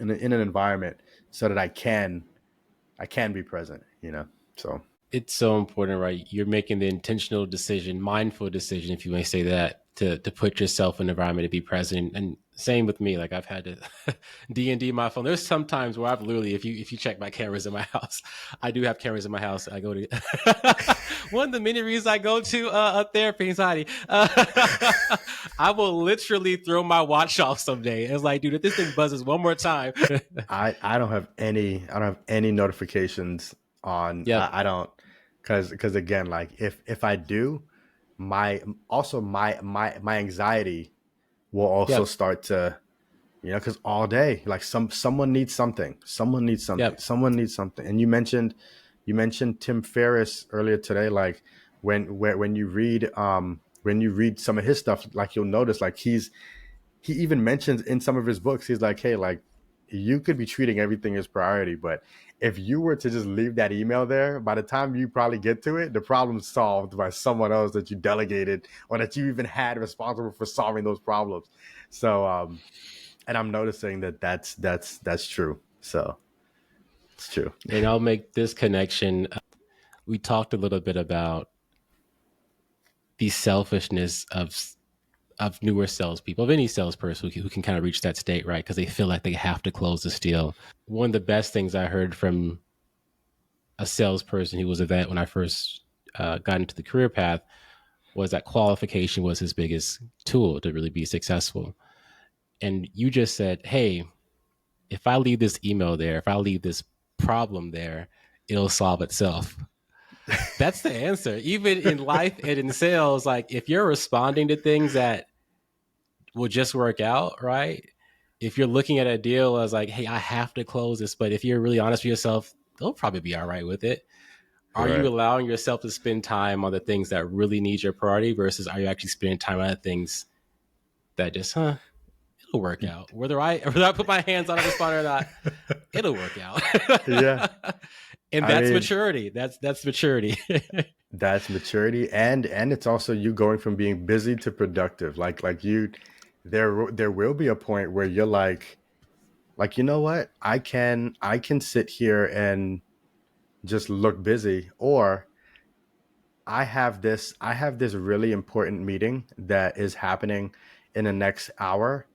environment so that I can be present. So It's so important, right? You're making the intentional decision, mindful decision, if you may say that, to put yourself in the environment to be present. And same with me. Like I've had to D&D my phone. There's some times where I've literally, if you check my cameras in my house, I do have cameras in my house. I go to one of the many reasons I go to a therapy anxiety. I will literally throw my watch off someday. It's like, dude, if this thing buzzes one more time. I don't have any notifications on. Yep. I don't, because again, like if I do, my also my anxiety will also Yep. start to, because all day, like Yep. someone needs something. And you mentioned Tim Ferriss earlier today. Like when you read some of his stuff, like you'll notice, like he even mentions in some of his books, he's like, hey, like you could be treating everything as priority, but if you were to just leave that email there, by the time you probably get to it, the problem's solved by someone else that you delegated or that you even had responsible for solving those problems. So, and I'm noticing that's true. So it's true. And I'll make this connection. We talked a little bit about the selfishness of newer salespeople, of any salesperson who can kind of reach that state, right? Because they feel like they have to close the deal. One of the best things I heard from a salesperson who was a vet when I first got into the career path was that qualification was his biggest tool to really be successful. And you just said, hey, if I leave this email there, if I leave this problem there, it'll solve itself. That's the answer. Even in life and in sales, like if you're responding to things that will just work out, right? If you're looking at a deal as like, hey, I have to close this, but if you're really honest with yourself, they'll probably be all right with it. Are you Right. allowing yourself to spend time on the things that really need your priority versus are you actually spending time on the things that just, it'll work out. Whether I put my hands on a responder or not, it'll work out. Yeah. And I that's mean, maturity. That's maturity. that's maturity, and it's also you going from being busy to productive. Like you, there will be a point where you're like, you know what? I can sit here and just look busy, or I have this really important meeting that is happening in the next hour,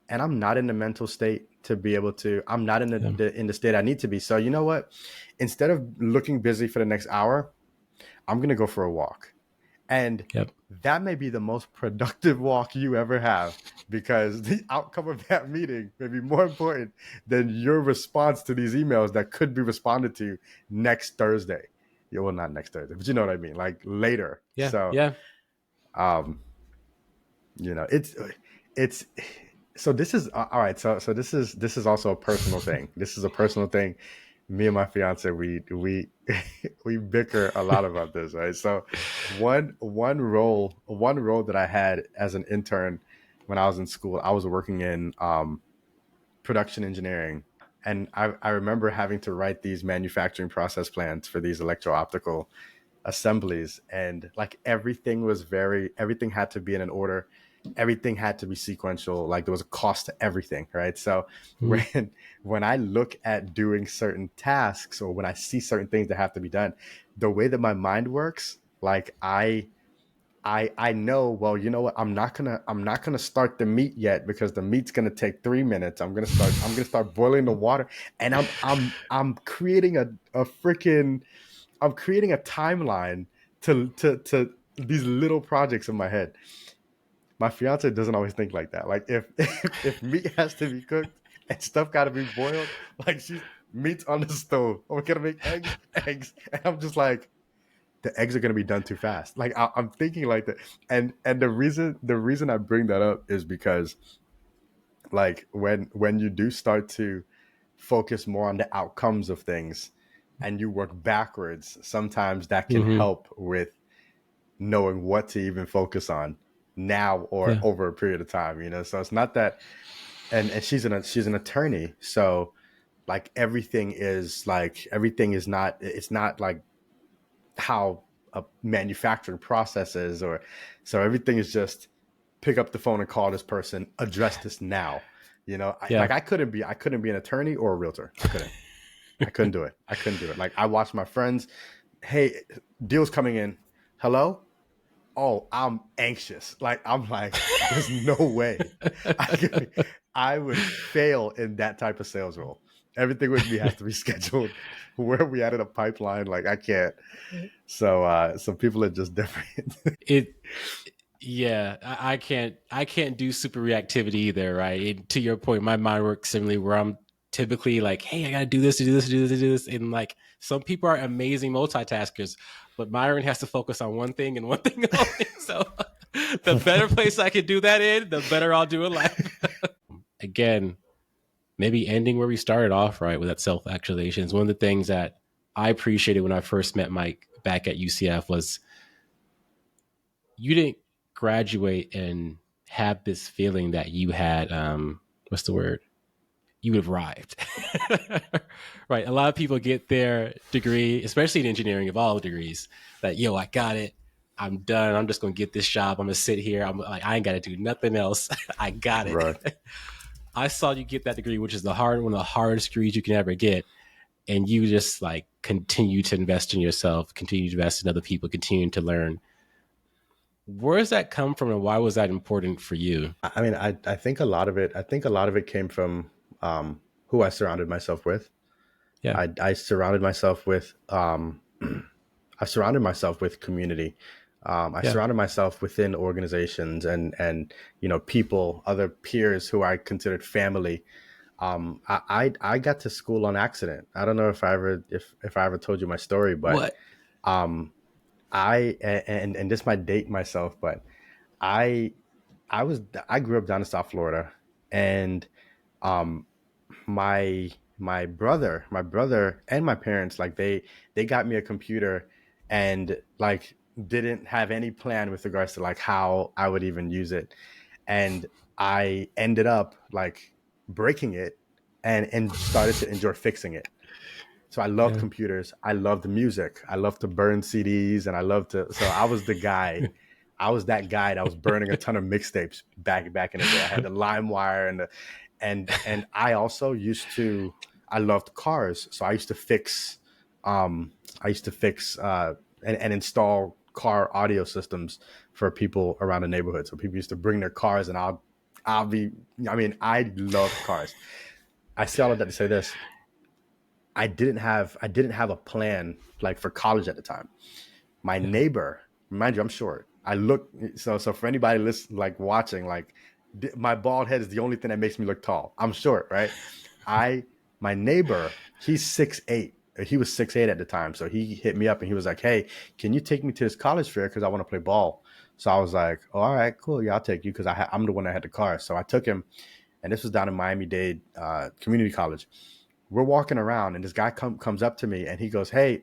and I'm not in the mental state to be able to. I'm not in Yeah. in the state I need to be. So you know what? Instead of looking busy for the next hour, I'm gonna go for a walk. And Yep. that may be the most productive walk you ever have, because the outcome of that meeting may be more important than your response to these emails that could be responded to next Thursday. Yeah, well, not next Thursday, but you know what I mean, like later. Yeah. So, Yeah. um, it's So this is all right. So this is also a personal thing. This is a personal thing. Me and my fiance, we we bicker a lot about this, right? So one role that I had as an intern when I was in school, I was working in production engineering, and I remember having to write these manufacturing process plans for these electro optical assemblies, and like everything had to be in an order, everything had to be sequential, like there was a cost to everything, right? So Mhm. when I look at doing certain tasks, or when I see certain things that have to be done, the way that my mind works, like I know, well, you know what, I'm not gonna start the meat yet, because the meat's gonna take 3 minutes. I'm gonna start boiling the water, and I'm creating a freaking I'm creating a timeline to these little projects in my head. My fiance doesn't always think like that. Like if meat has to be cooked and stuff got to be boiled, like she's meat's on the stove. Oh, we're gonna make eggs, and I'm just like, the eggs are gonna be done too fast. Like I'm thinking like that, and the reason I bring that up is because, like, when you do start to focus more on the outcomes of things and you work backwards, sometimes that can Mhm. help with knowing what to even focus on now or Yeah. over a period of time, so it's not that. And she's an attorney, so like everything is not, it's not like how a manufacturing process is, or so everything is just pick up the phone and call this person, address this now. Yeah. Like I couldn't be an attorney or a realtor. I couldn't do it. I couldn't do it. Like I watched my friends, hey, deals coming in. Hello? Oh, I'm anxious. Like I'm like, there's no way I could, I would fail in that type of sales role. Everything with me has to be scheduled. Where are we at in a pipeline? Like I can't. So people are just different. It Yeah, I can't do super reactivity either, right? To your point, my mind works similarly where I'm typically like, hey, I gotta do this, do this, do this, do this. And like some people are amazing multitaskers, but Myron has to focus on one thing and one thing only. So the better place I can do that in, the better I'll do in life. Again, maybe ending where we started off, right, with that self-actualization is one of the things that I appreciated when I first met Mike back at UCF was you didn't graduate and have this feeling that you had what's the word, you have arrived. Right, a lot of people get their degree, especially in engineering of all degrees, that yo, I got it, I'm done, I'm just gonna get this job, I'm gonna sit here, I'm like, I ain't gotta do nothing else. I got it. Right. I saw you get that degree, which is one of the hardest degrees you can ever get, and you just like continue to invest in yourself, continue to invest in other people, continue to learn. Where does that come from, and why was that important for you? I mean, I think a lot of it came from who I surrounded myself with. Yeah. I surrounded myself with I surrounded myself with community. I Yeah. surrounded myself within organizations and people, other peers who I considered family. I got to school on accident. I don't know if I ever told you my story, but What? um, and this might date myself, but I I was I grew up down in South Florida, and um my brother and my parents, like they got me a computer, and like didn't have any plan with regards to like how I would even use it, and I ended up like breaking it, and started to enjoy fixing it. So I loved Yeah. computers, I loved music, I loved to burn CDs, and I loved to, so I was that guy that was burning a ton of mixtapes back in the day. I had the LimeWire and I also used to, I loved cars, so I used to fix and install car audio systems for people around the neighborhood. So people used to bring their cars, and I'll be, I mean, I loved cars. I say all of that to say this: I didn't have a plan like for college at the time. My Yeah. neighbor, mind you, I'm short. I look, so for anybody listening, like watching, like my bald head is the only thing that makes me look tall. I'm short, right? I My neighbor, he's 6'8". He was 6'8" at the time, so he hit me up and he was like, "Hey, can you take me to this college fair because I want to play ball?" So I was like, oh, "All right, cool, yeah, I'll take you," because I'm the one that had the car. So I took him. and this was down in Miami-Dade Community College. We're walking around, and this guy comes up to me, and he goes, "Hey,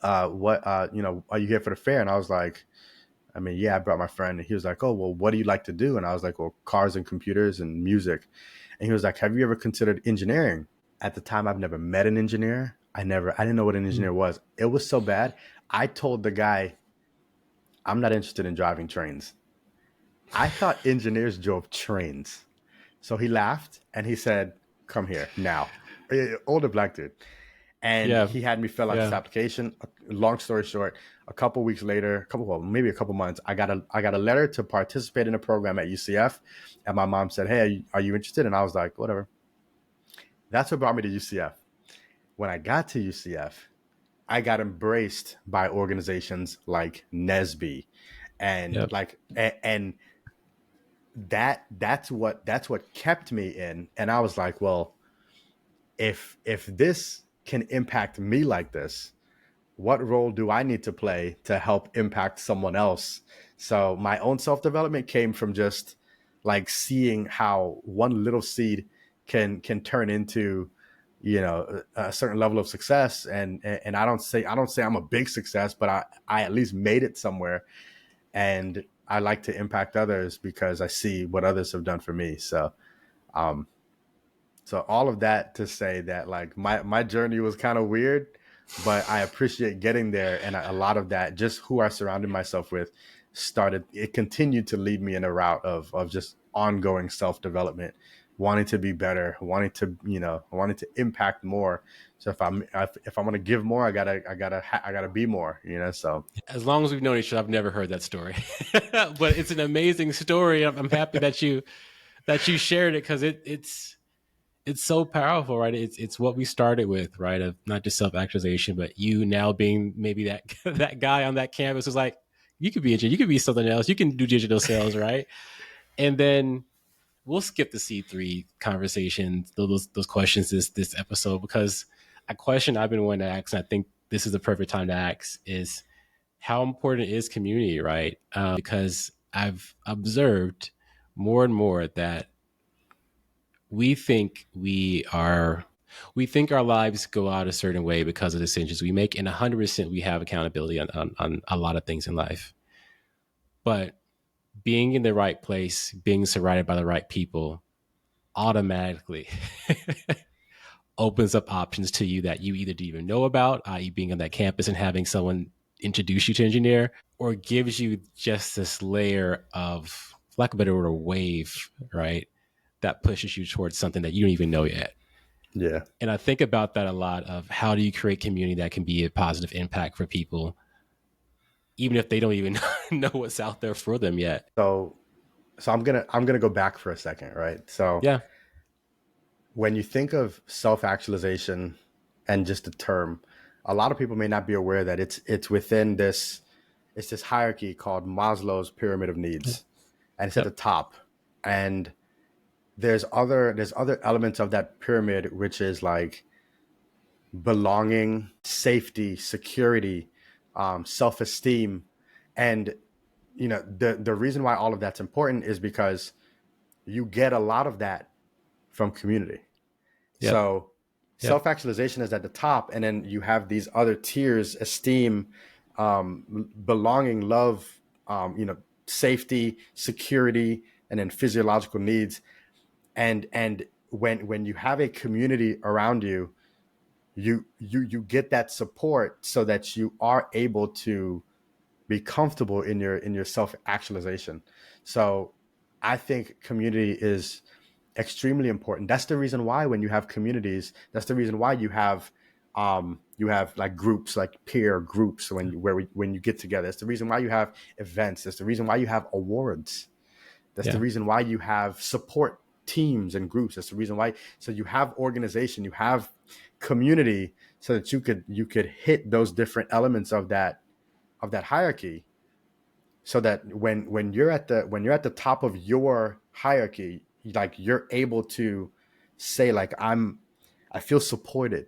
what, are you here for the fair?" And I was like, I mean, yeah, I brought my friend. And he was like, "Oh, well, what do you like to do?" And I was like, "Well, cars and computers and music." And he was like, "Have you ever considered engineering?" At the time, I've never met an engineer. I didn't know what an engineer was. It was so bad. I told the guy, "I'm not interested in driving trains." I thought engineers drove trains. So he laughed and he said, "Come here now." Older black dude. And Yeah. he had me fill out this Yeah. application. Long story short, a couple weeks later, maybe a couple months, I got a letter to participate in a program at UCF, and my mom said, "Hey, are you interested?" And I was like, "Whatever." That's what brought me to UCF. When I got to UCF, I got embraced by organizations like NESB, and Yep. that's what kept me in. And I was like, well, if this can impact me like this, what role do I need to play to help impact someone else? So my own self-development came from just like seeing how one little seed can turn into, a certain level of success. And I don't say I'm a big success, but I at least made it somewhere. And I like to impact others because I see what others have done for me. Um, so all of that to say that like my journey was kind of weird, but I appreciate getting there, and a lot of that, just who I surrounded myself with, it continued to lead me in a route of just ongoing self development, wanting to be better, wanting to impact more. So if I'm gonna give more, I gotta be more. So As long as we've known each other, I've never heard that story, but it's an amazing story. I'm happy that you shared it because it's so powerful, right? It's what we started with, right? Of not just self actualization, but you now being maybe that that guy on that campus was like, you could be a, you could be something else. You can do digital sales, right? And then we'll skip the C3 conversations, those questions this episode, because a question I've been wanting to ask, and I think this is the perfect time to ask, is how important is community, right? Because I've observed more and more that we think we think our lives go out a certain way because of decisions we make, and 100% we have accountability on a lot of things in life. But being in the right place, being surrounded by the right people, automatically opens up options to you that you either didn't even know about, i.e., being on that campus and having someone introduce you to engineer, or gives you just this layer of, for lack of a better word, a wave, right? That pushes you towards something that you don't even know yet. yeah. And I think about that a lot of how do you create community that can be a positive impact for people, even if they don't even know what's out there for them yet. So I'm gonna go back for a second, right? So Yeah. when you think of self-actualization and just the term, a lot of people may not be aware that it's within this hierarchy called Maslow's pyramid of needs, and it's at the Yep. top. And there's other elements of that pyramid, which is like belonging, safety, security, self-esteem. And the reason why all of that's important is because you get a lot of that from community. Yep. So Yep. self-actualization is at the top, and then you have these other tiers: esteem, belonging, love, safety, security, and then physiological needs. And when you have a community around you, you get that support so that you are able to be comfortable in your self-actualization. So I think community is extremely important. That's the reason why when you have communities, that's the reason why you have like groups, like peer groups, when you get together. It's the reason why you have events. It's the reason why you have awards. That's the Yeah. reason why you have support teams and groups. That's the reason why. So you have organization, you have community, so that you could hit those different elements of that hierarchy, so that when you're at the top of your hierarchy, like you're able to say like I feel supported,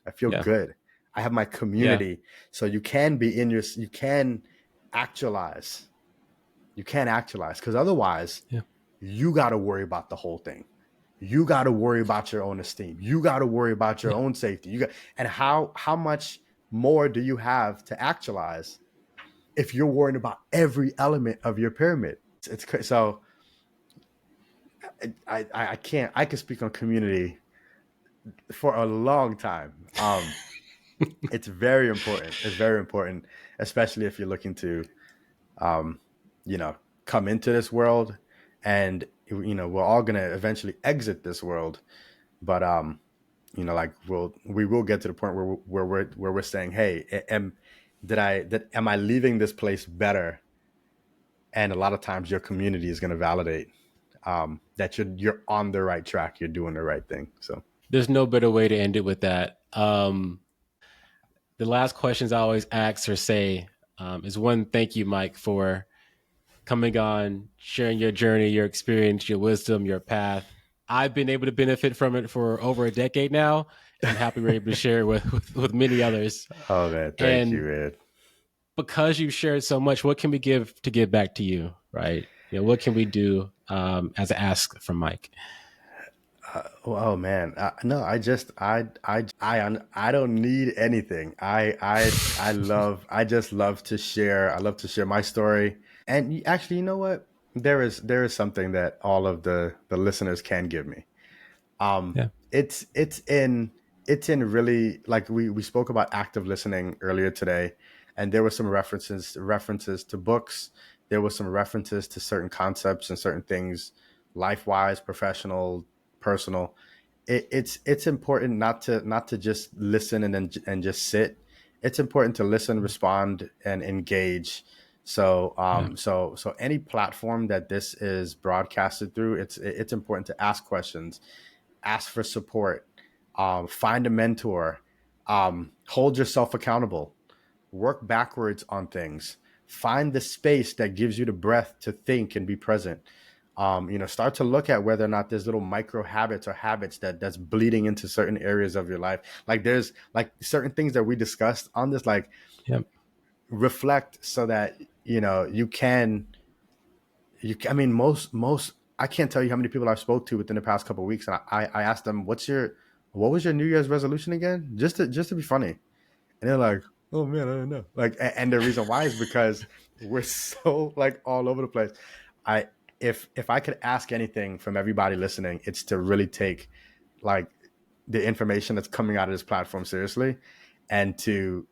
I feel Yeah. good, I have my Yeah. community. So you can actualize, because otherwise Yeah. you got to worry about the whole thing. You got to worry about your own esteem. You got to worry about your Yeah. own safety. And how much more do you have to actualize if you're worrying about every element of your pyramid? It's so I can't. I can speak on community for a long time. It's very important. It's very important, especially if you're looking to, um, you know, come into this world, and we're all gonna eventually exit this world. But like we will get to the point where we're saying, hey, am I leaving this place better? And a lot of times your community is going to validate that you're on the right track, you're doing the right thing. So There's no better way to end it with that. The last questions I always ask or say is one, thank you, Mike, for coming on, sharing your journey, your experience, your wisdom, your path. I've been able to benefit from it for over a decade now, and I'm happy we're able to share it with many others. oh man, thank you, And man. because you've shared so much, what can we give to give back to you, right? What can we do as an ask from Mike? Oh man, no, I don't need anything. I just love to share. I love to share my story. And actually, you know what? There is something that all of the listeners can give me. Yeah. It's in really, like we spoke about active listening earlier today, and there were some references to books. There were some references to certain concepts and certain things, life wise, professional, personal. It's important not to just listen and just sit. It's important to listen, respond, and engage. So Yeah. so any platform that this is broadcasted through, it's important to ask questions, ask for support, find a mentor, hold yourself accountable, work backwards on things, find the space that gives you the breath to think and be present. Start to look at whether or not there's little micro habits or habits that's bleeding into certain areas of your life. Like there's like certain things that we discussed on this, like Yep. reflect so that I mean, most I can't tell you how many people I've spoke to within the past couple of weeks, and I asked them, what was your New Year's resolution again? Just to be funny, and they're like, oh man, I don't know. Like, and the reason why is because we're so like all over the place. I if I could ask anything from everybody listening, it's to really take like the information that's coming out of this platform seriously, and to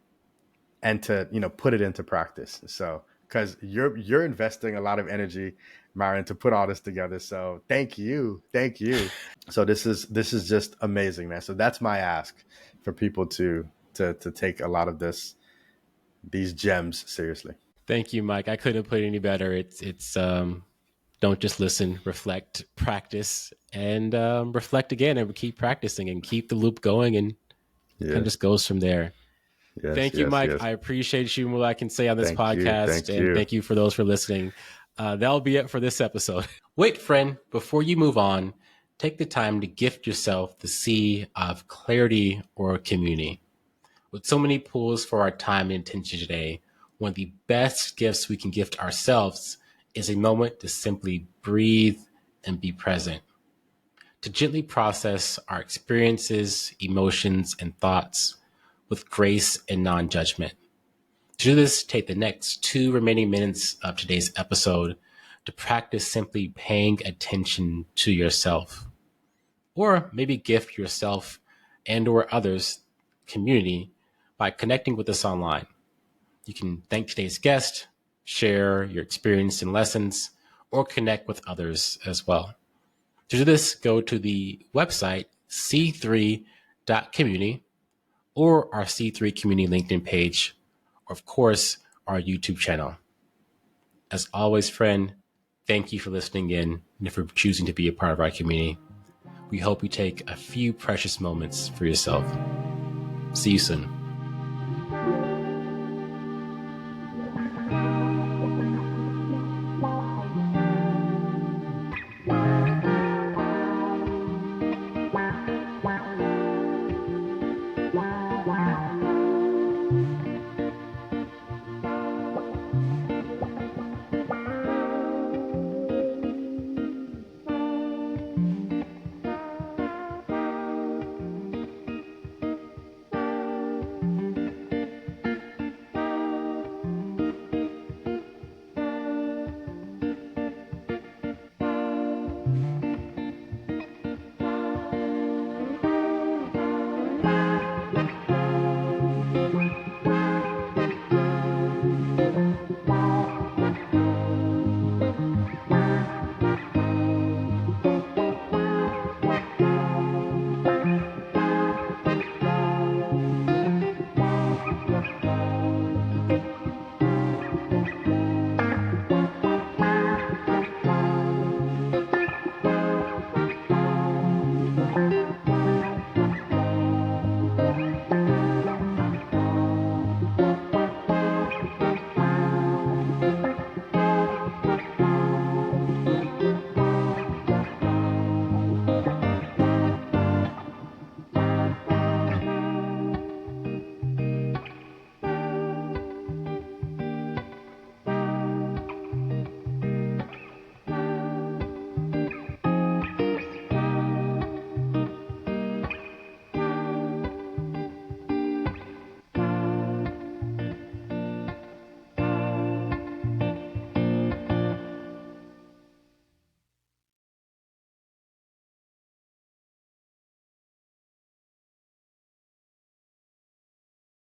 put it into practice. So because you're investing a lot of energy, Myron, to put all this together. So thank you. So this is just amazing, man. So that's my ask for people to take a lot of these gems seriously. Thank you, Mike. I couldn't put it any better. It's don't just listen, reflect, practice, and reflect again, and keep practicing and keep the loop going, and kind of Yeah. just goes from there. Yes. Thank you, Yes. Mike. Yes. I appreciate you, what I can say on this Thank you. podcast, Thank and you. thank you for those for listening. That'll be it for this episode. Wait, friend, before you move on, take the time to gift yourself the sea of clarity or community. With so many pools for our time and attention today, one of the best gifts we can gift ourselves is a moment to simply breathe and be present, to gently process our experiences, emotions, and thoughts with grace and non judgment. To do this, take the next 2 remaining minutes of today's episode to practice simply paying attention to yourself, or maybe gift yourself and or others community by connecting with us online. You can thank today's guest, share your experience and lessons, or connect with others as well. To do this, go to the website c3.community or our C3 Community LinkedIn page, or of course, our YouTube channel. As always, friend, thank you for listening in and for choosing to be a part of our community. We hope you take a few precious moments for yourself. See you soon.